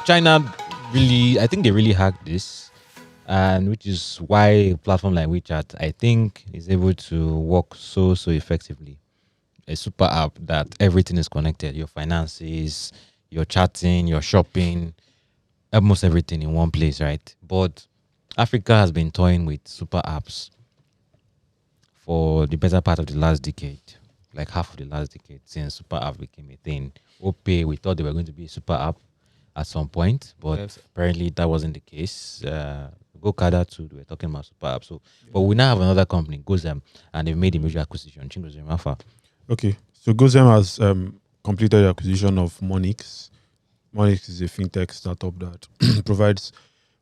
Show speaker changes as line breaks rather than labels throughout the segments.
China really, I think they really hacked this, and which is why a platform like WeChat, I think, is able to work so effectively. A super app that everything is connected: your finances, your chatting, your shopping, almost everything in one place, right? But Africa has been toying with super apps for the better part of the last decade, like half of the last decade since super app became a thing. OPay, we thought they were going to be a super app at some point, but
Yes.
apparently that wasn't the case. GoCada too, they were talking about super app. So, but we now have another company, Gozem, and they've made a major acquisition. Chingozem Alpha.
Okay, so Gozem has completed the acquisition of Moneex. Moneex is a fintech startup that provides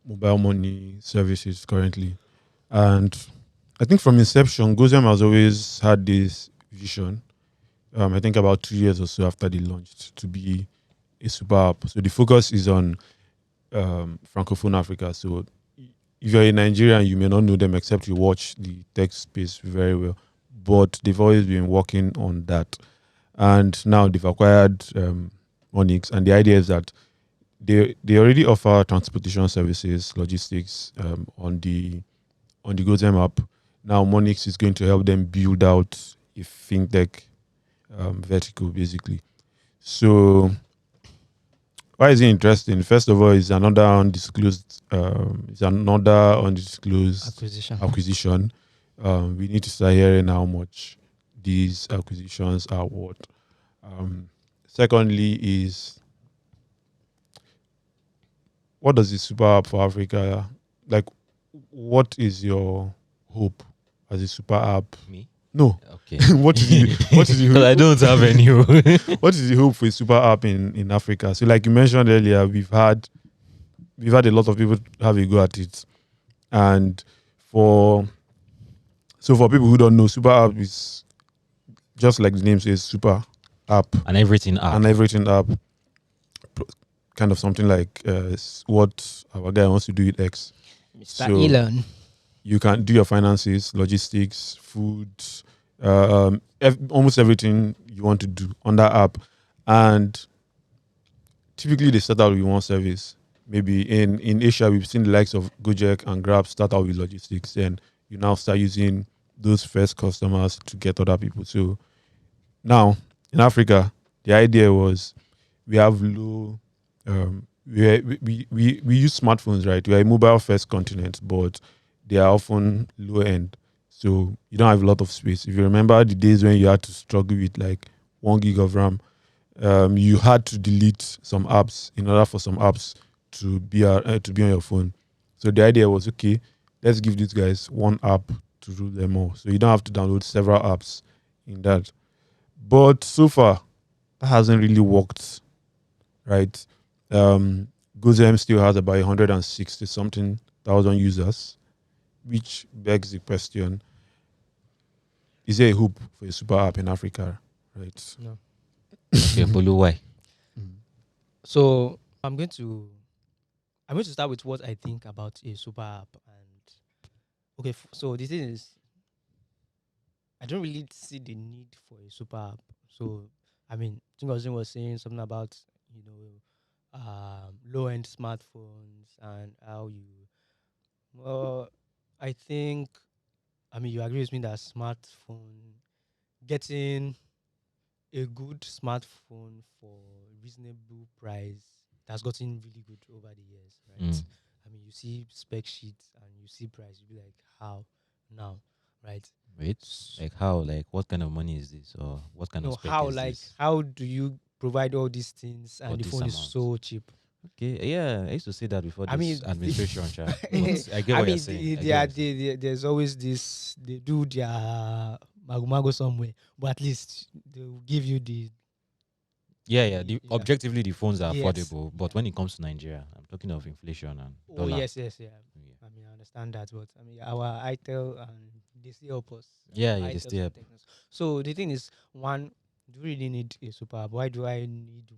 mobile money services currently. And I think from inception, Gozem has always had this vision. I think about 2 years or so after they launched, to be a super app. So the focus is on Francophone Africa. So if you're in Nigeria, you may not know them except you watch the tech space very well. But they've always been working on that. And now they've acquired Moneex. And the idea is that they already offer transportation services, logistics on the Gozem app. Now Moneex is going to help them build out a fintech vertical, basically. So why is it interesting? First of all, it's another undisclosed
Acquisition.
acquisition. We need to start hearing how much these acquisitions are worth. Secondly, is what does the super app for Africa like? What is your hope as a super app?
Me?
No.
Okay.
What is the
Because I don't have any.
what is the hope for a super app in Africa? So, like you mentioned earlier, we've had a lot of people have a go at it, and for for people who don't know, super app is just like the name says, super app
and everything app.
and everything app, kind of something like what our guy wants to do with X.
Mr.
So
Elon.
you can do your finances, logistics, food, almost everything you want to do on that app. And typically they start out with one service. Maybe in Asia, we've seen the likes of Gojek and Grab start out with logistics. Then you now start using those first customers to get other people. So now in Africa, the idea was we have low, we use smartphones, right? We are a mobile first continent, but they are often low end. So you don't have a lot of space. If you remember the days when you had to struggle with like 1 gig of RAM, you had to delete some apps in order for some apps to be on your phone. So the idea was, okay, let's give these guys one app to rule them all. So you don't have to download several apps in that. But so far, that hasn't really worked, right? Gozem still has about 160 something thousand users, which begs the question: is there a hope for a super app in Africa? Right.
No.
Okay, Bolu, why?
So I'm going to start with what I think about a super app. And okay, so the thing is, I don't really see the need for a super app. So I mean, Chingozi was saying something about low end smartphones and how you. Well, I think you agree with me that smartphone getting a good smartphone for reasonable price has gotten really good over the years, right?
Mm.
You see spec sheets and you see price, you be like, how now, right?
Wait, like how? Like what kind of money is this, or what kind of
No,
spec
how
is
like
this
how do you provide all these things
for
and the
this
phone is
amount?
so cheap?
Okay, yeah, I used to say that before
I
this
mean,
administration, Cha. But I get what you're saying. I get what you're saying.
there's always this. They do their mago somewhere, but at least they will give you the
Yeah, yeah.
yeah.
Objectively, the phones are
Yes.
affordable, but
Yeah.
when it comes to Nigeria, I'm talking of inflation and
Oh
dollar.
yes, yes, yeah.
Yeah,
I understand that, but our ITEL and they still help us.
yeah, yeah. They
ITEL
still
some
have.
techniques. So the thing is, one, do you really need a super app? Why do I need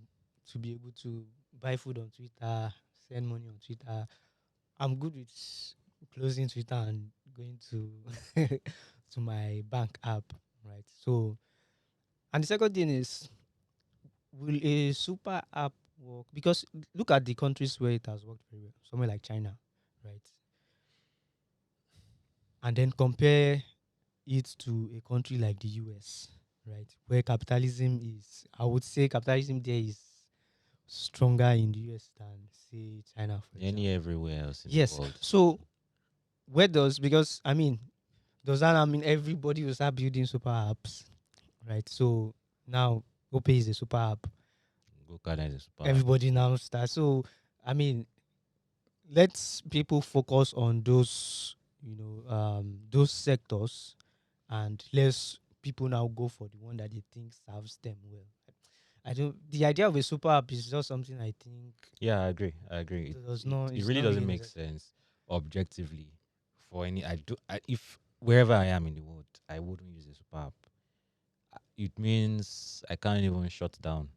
to be able to buy food on Twitter, send money on Twitter? I'm good with closing Twitter and going to to my bank app, right? So, and the second thing is, will a super app work because look at the countries where it has worked very well. Somewhere like China, right? And then compare it to a country like the US, right? Where capitalism is, I would say capitalism there is stronger in the US than say China, for
Any
example.
everywhere else in the
Yes.
world.
So where does because I mean does that mean everybody will start building super apps, right? So now OPay is a super app.
Go Canada is super app.
Everybody now starts. So I mean, let's people focus on those sectors, and less people now go for the one that they think serves them well. I don't. The idea of a super app is just something I think
Yeah, I agree. I agree.
does not.
It
It's
really
not
doesn't
really
make
necessary.
sense objectively for any. If wherever I am in the world, I wouldn't use a super app. It means I can't even shut down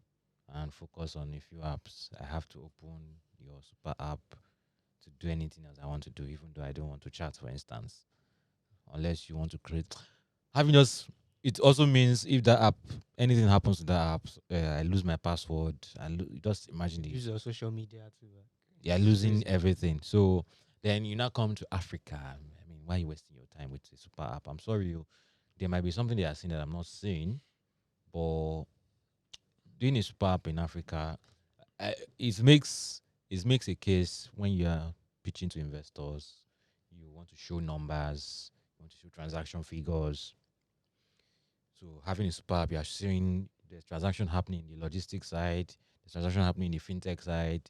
and focus on a few apps. I have to open your super app to do anything else I want to do, even though I don't want to chat, for instance. Unless you want to create having just it also means if that app anything happens to that app, I lose my password. Just imagine the
Use your social media too.
you're
It's
losing
crazy.
everything. So then you now come to Africa. I mean, why are you wasting your time with a super app? I'm sorry, there might be something they are seeing that I'm not seeing, but doing a super app in Africa, it makes a case when you are pitching to investors. You want to show numbers, you want to show transaction figures. So having a super app, you are seeing the transaction happening in the logistics side, the transaction happening in the fintech side,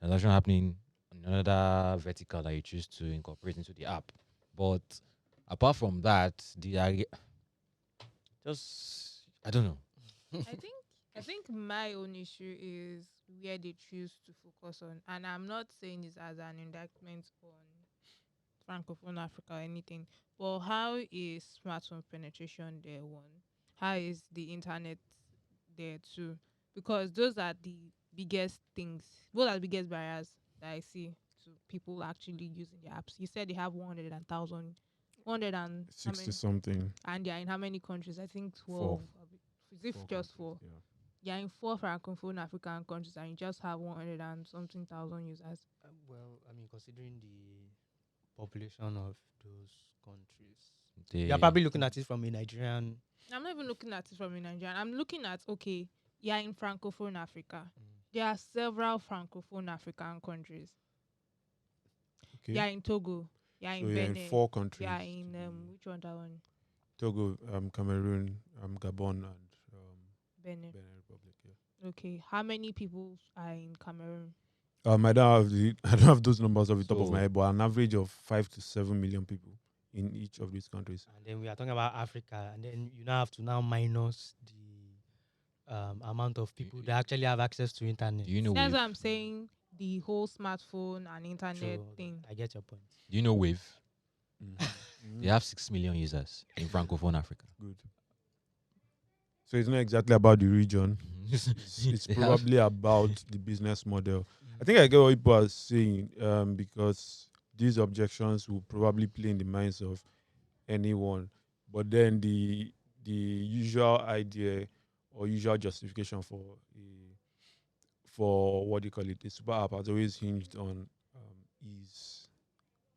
transaction happening on another vertical that you choose to incorporate into the app. But apart from that, just I don't know.
I think I think my own issue is where they choose to focus on, and I'm not saying this as an indictment on Francophone Africa or anything, but how is smartphone penetration there? One, how is the internet there too? Because those are the biggest things. Those are the biggest barriers that I see to people actually using the apps. You said they have 100,000, 100 and how
60
many?
something
And they are in how many countries? I think
for
12. Is it
four
just
countries.
four?
Yeah.
You're in four Francophone African countries and you just have 100 and something thousand users.
Well, I mean, considering the population of those countries, you're
They
probably looking at it from a Nigerian.
I'm not even looking at it from a Nigerian. I'm looking at, okay, you're in Francophone Africa.
Mm.
There are several Francophone African countries.
Okay.
You're in Togo. You're
So
in
you're in
Benin.
four
You're
countries to
in,
be
which one that one?
Togo, Cameroon, Gabon, and
Benin.
Benin Republic. Yeah.
Okay. How many people are in Cameroon?
I don't have I don't have those numbers off the top of my
so
head, but an average of 5 to 7 million people in each of these countries.
And then we are talking about Africa, and then you now have to now minus the amount of
you,
people that actually have access to internet.
do you know
That's
Wave?
what I'm saying. The whole smartphone and internet
True, okay,
thing.
I get your point.
Do you know Wave?
Mm-hmm.
They have 6 million users in Francophone Africa.
Good. So it's not exactly about the region. It's
They have
probably about the business model. I think
Mm.
I get what people are saying because these objections will probably play in the minds of anyone. But then the usual idea or usual justification for what do you call it, a super app has always hinged on ease.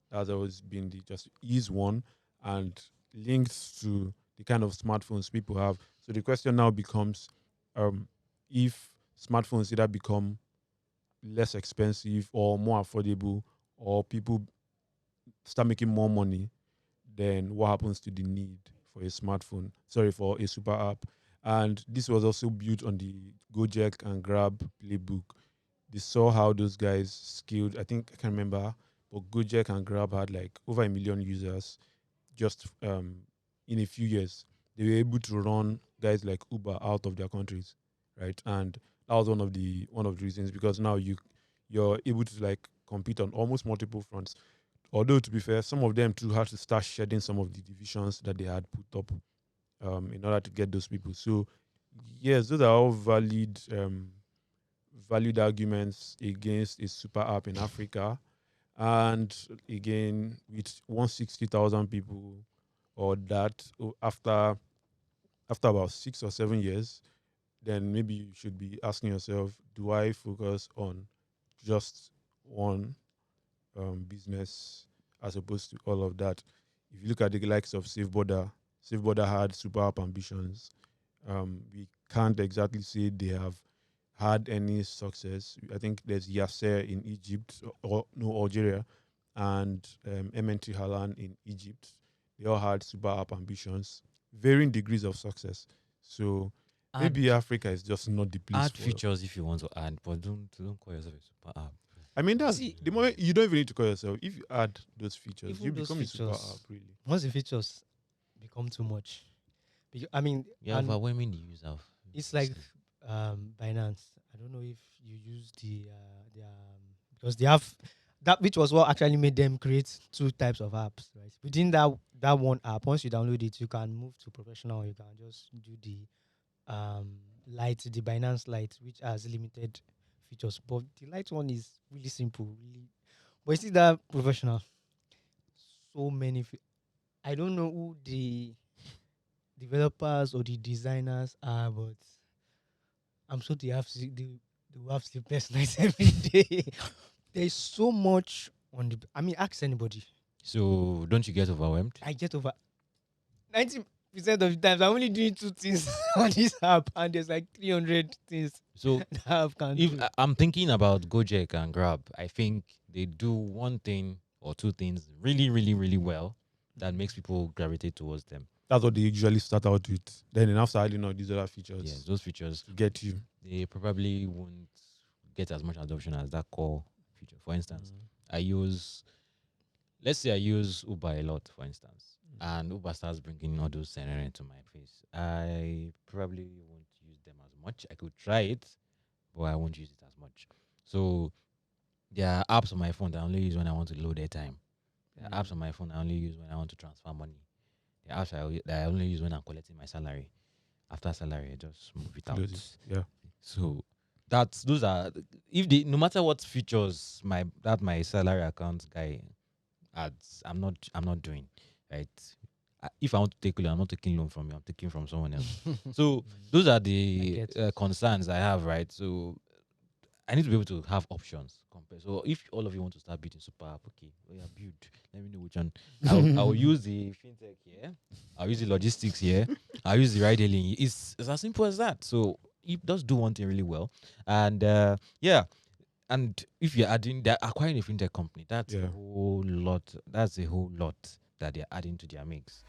That's always been the just ease one and linked to the kind of smartphones people have. So the question now becomes if smartphones either become less expensive or more affordable or people start making more money, then what happens to the need for a smartphone? Sorry, for a super app. And this was also built on the Gojek and Grab playbook. They saw how those guys scaled. I think I can remember, but Gojek and Grab had like over 1 million users just in a few years. They were able to run guys like Uber out of their countries, right? And that was one of the reasons because now you're able to like compete on almost multiple fronts. Although to be fair, some of them too had to start shedding some of the divisions that they had put up in order to get those people. So yes, those are all valid arguments against a super app in Africa. And again, with 160,000 people or that after about 6 or 7 years, then maybe you should be asking yourself, do I focus on just one business as opposed to all of that? If you look at the likes of Safe Border had super app ambitions. We can't exactly say they have had any success. I think there's Yasser in Egypt, or no, Algeria, and MNT Halan in Egypt. They all had super app ambitions, varying degrees of success. So
Add
maybe Africa is just not the place
add
for.
features if you want to add, but don't call yourself a super app.
I mean, that's
See,
the moment you don't even need to call yourself. If you add those features, you
even those
become a super app,
features,
really.
once the features become too much, I mean,
You're
and
overwhelming the user.
it's like Binance. I don't know if you use the because they have that, which was what actually made them create two types of apps, right? Within that one app, once you download it, you can move to professional. You can just do the light, the Binance Lite, which has limited features. But the light one is really simple, really. But you see that professional, so many. I don't know who the developers or the designers are, but I'm sure they will have sleepless nights every day. There's so much on the. I mean, ask anybody.
So don't you get overwhelmed?
I get over 90% of the times I'm only doing two things on this app, and there's like 300 things
So
that app can
if
do.
I'm thinking about Gojek and Grab, I think they do one thing or two things really, really, really well that makes people gravitate towards them.
That's what they usually start out with. Then after adding all these other
Yes,
features
those features
to get you.
they probably won't get as much adoption as that core feature. For instance, I use let's say I use Uber a lot, for instance, and Uber starts bringing all those scenarios into my face. I probably won't use them as much. I could try it, but I won't use it as much. So there are apps on my phone that I only use when I want to load airtime. There are apps on my phone I only use when I want to transfer money. There are apps that I only use when I'm collecting my salary. After salary, I just move it out.
Close it. Yeah.
So that's those are if they no matter what features my salary account guy adds, I'm not doing right. If I want to take loan, I'm not taking loan from you. I'm taking from someone else. So those are the
get it.
concerns I have, right? So I need to be able to have options. So if all of you want to start building super app, okay, well, yeah, build. Let me know which one. I'll use the fintech here. I'll use the logistics here. I'll use the ride hailing. It's as simple as that. So it does do one thing really well, and yeah. And if you're adding that acquiring a fintech company, that's a
Yeah.
whole lot. That's a whole lot that they're adding to their mix.